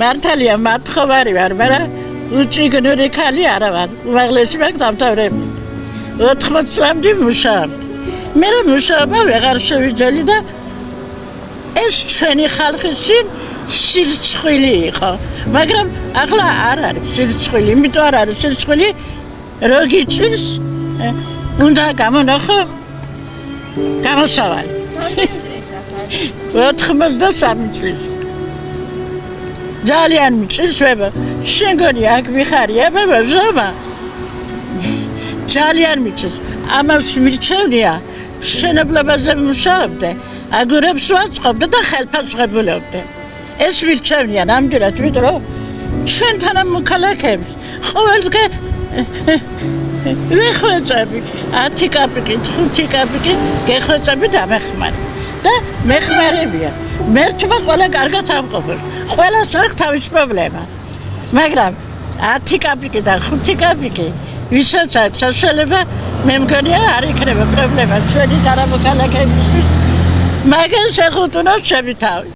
მართალია მათხოვარი ვარ, მაგრამ უჭიგნური ქალი არა ვარ. უმაღლესი მაგ დამთავრებული. 80 წლამდე მუშაობდი. მე მუშაობა ვეღარ შევიძელი და ეს ჩვენი ხალხის სირცხვილი იყო. მაგრამ ახლა არ არის სირცხვილი, იმიტომ არ არის სირცხვილი, რო გიჭირს უნდა გამონახო გამოსავალი. 83 წლის. ძალიან მჭირს ვება. შენ გონი აქ მიხარია ბაბა? ძალიან მჭირს. ამას მირჩევნია მშენებლობაზე მუშაობდე, აგურებს ვაწყობდე და ხელფასუხებულობდე. ეს მირჩევნია ნამდვილად, იმიტომ რომ ჩვენთან მოქალაქეებს ყოველდღე ვეხვეწები 10 კაპიკით, 5 კაპიკით გეხვეწები დამეხმარი. და მეხმარებია. მერთმა ყველა კარგად ამყოფებს. ყველას აქვს თავის პრობლემა. მაგრამ 10 კაპიკი და 5 კაპიკი ვისაც აქვს საშუალება, მე მგონია არ იქნება პრობლემა ჩვენი თანამოქალაქეებისთვის. მაგას ეხუთუნოს ჩემი თავი.